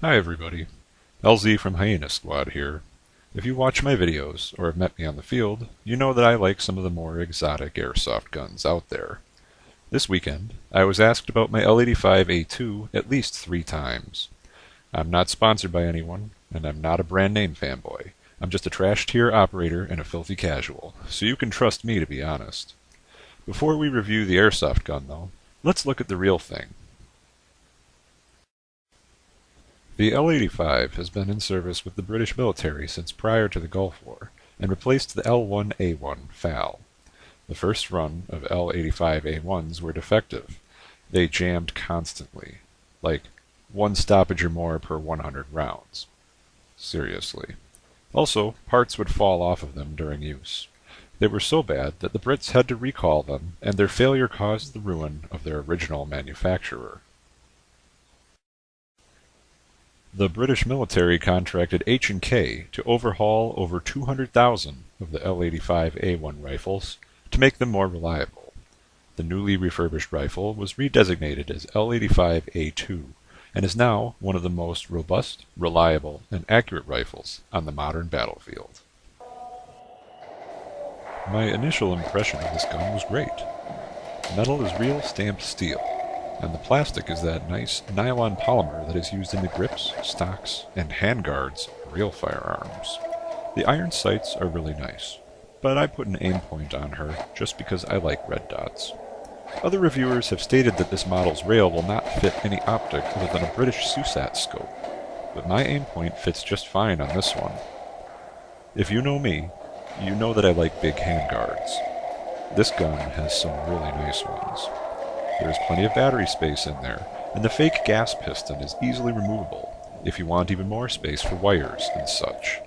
Hi everybody, LZ from Hyena Squad here. If you watch my videos, or have met me on the field, you know that I like some of the more exotic airsoft guns out there. This weekend, I was asked about my L85A2 at least 3 times. I'm not sponsored by anyone, and I'm not a brand name fanboy. I'm just a trash tier operator and a filthy casual, so you can trust me to be honest. Before we review the airsoft gun though, let's look at the real thing. The L85 has been in service with the British military since prior to the Gulf War, and replaced the L1A1 FAL. The first run of L85A1s were defective. They jammed constantly, like 1 stoppage or more per 100 rounds. Seriously. Also, parts would fall off of them during use. They were so bad that the Brits had to recall them, and their failure caused the ruin of their original manufacturer. The British military contracted H&K to overhaul over 200,000 of the L85A1 rifles to make them more reliable. The newly refurbished rifle was redesignated as L85A2 and is now one of the most robust, reliable, and accurate rifles on the modern battlefield. My initial impression of this gun was great. The metal is real stamped steel, and the plastic is that nice nylon polymer that is used in the grips, stocks, and handguards of real firearms. The iron sights are really nice, but I put an aim point on her just because I like red dots. Other reviewers have stated that this model's rail will not fit any optic other than a British SUSAT scope, but my aim point fits just fine on this one. If you know me, you know that I like big handguards. This gun has some really nice ones. There is plenty of battery space in there, and the fake gas piston is easily removable if you want even more space for wires and such.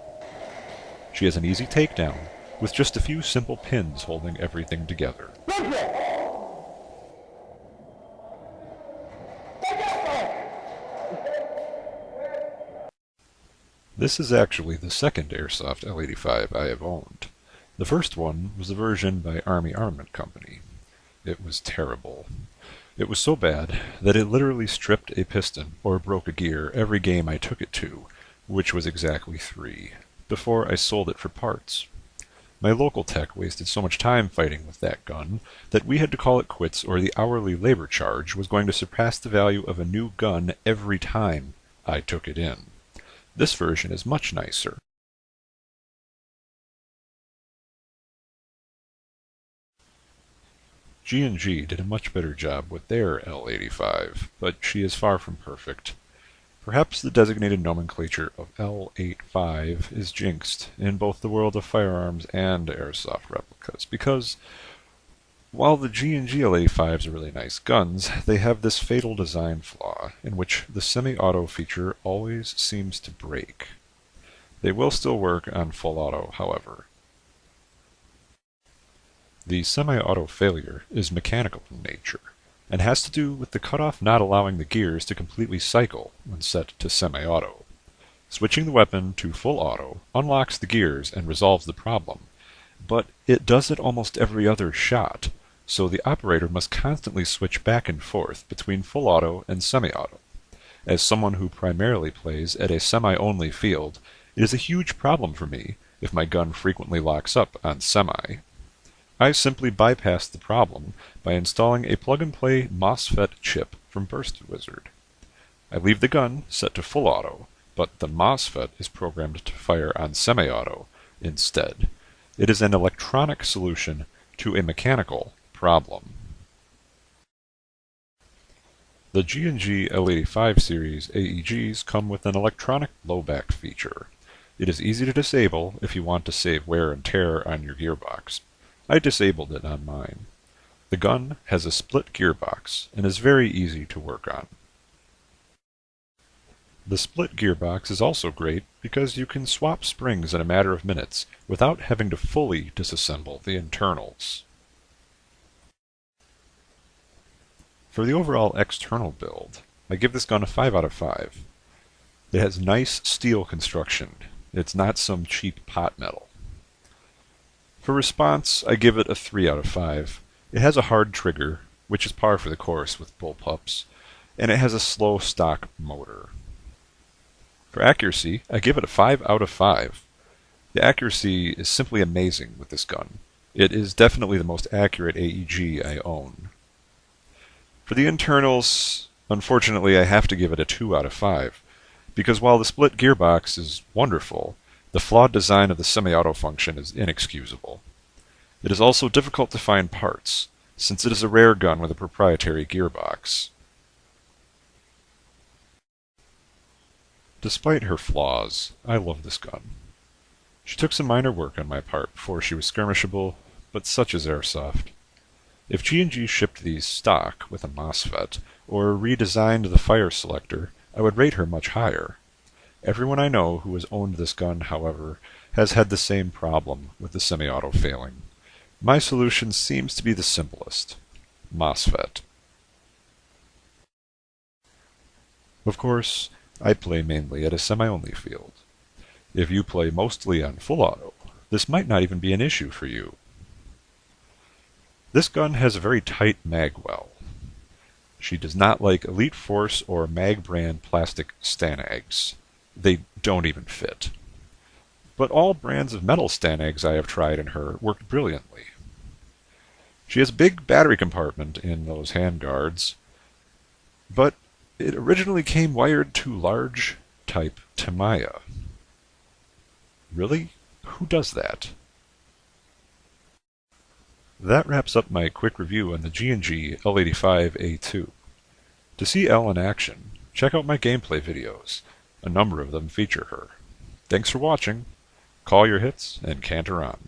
She has an easy takedown, with just a few simple pins holding everything together. This is actually the second Airsoft L85 I have owned. The first one was a version by Army Armament Company. It was terrible. It was so bad that it literally stripped a piston or broke a gear every game I took it to, which was exactly 3, before I sold it for parts. My local tech wasted so much time fighting with that gun that we had to call it quits, or the hourly labor charge was going to surpass the value of a new gun every time I took it in. This version is much nicer. G&G did a much better job with their L85, but she is far from perfect. Perhaps the designated nomenclature of L85 is jinxed in both the world of firearms and airsoft replicas, because while the G&G L85s are really nice guns, they have this fatal design flaw in which the semi-auto feature always seems to break. They will still work on full auto, however. The semi-auto failure is mechanical in nature, and has to do with the cutoff not allowing the gears to completely cycle when set to semi-auto. Switching the weapon to full auto unlocks the gears and resolves the problem, but it does it almost every other shot, so the operator must constantly switch back and forth between full auto and semi-auto. As someone who primarily plays at a semi-only field, it is a huge problem for me if my gun frequently locks up on semi. I simply bypassed the problem by installing a plug-and-play MOSFET chip from Burst Wizard. I leave the gun set to full auto, but the MOSFET is programmed to fire on semi-auto instead. It is an electronic solution to a mechanical problem. The G&G L85 series AEGs come with an electronic blowback feature. It is easy to disable if you want to save wear and tear on your gearbox. I disabled it on mine. The gun has a split gearbox and is very easy to work on. The split gearbox is also great because you can swap springs in a matter of minutes without having to fully disassemble the internals. For the overall external build, I give this gun a 5 out of 5. It has nice steel construction. It's not some cheap pot metal. For response, I give it a 3 out of 5. It has a hard trigger, which is par for the course with bullpups, and it has a slow stock motor. For accuracy, I give it a 5 out of 5. The accuracy is simply amazing with this gun. It is definitely the most accurate AEG I own. For the internals, unfortunately I have to give it a 2 out of 5, because while the split gearbox is wonderful, the flawed design of the semi-auto function is inexcusable. It is also difficult to find parts, since it is a rare gun with a proprietary gearbox. Despite her flaws, I love this gun. She took some minor work on my part before she was skirmishable, but such is Airsoft. If G&G shipped these stock with a MOSFET, or redesigned the fire selector, I would rate her much higher. Everyone I know who has owned this gun, however, has had the same problem with the semi-auto failing. My solution seems to be the simplest: MOSFET. Of course, I play mainly at a semi-only field. If you play mostly on full auto, this might not even be an issue for you. This gun has a very tight mag well. She does not like Elite Force or Mag brand plastic Stanags. They don't even fit. But all brands of metal Stanags I have tried in her worked brilliantly. She has a big battery compartment in those handguards, but it originally came wired to large type Tamiya. Really? Who does that? That wraps up my quick review on the G&G L85A2. To see L in action, check out my gameplay videos. A number of them feature her. Thanks for watching. Call your hits and canter on.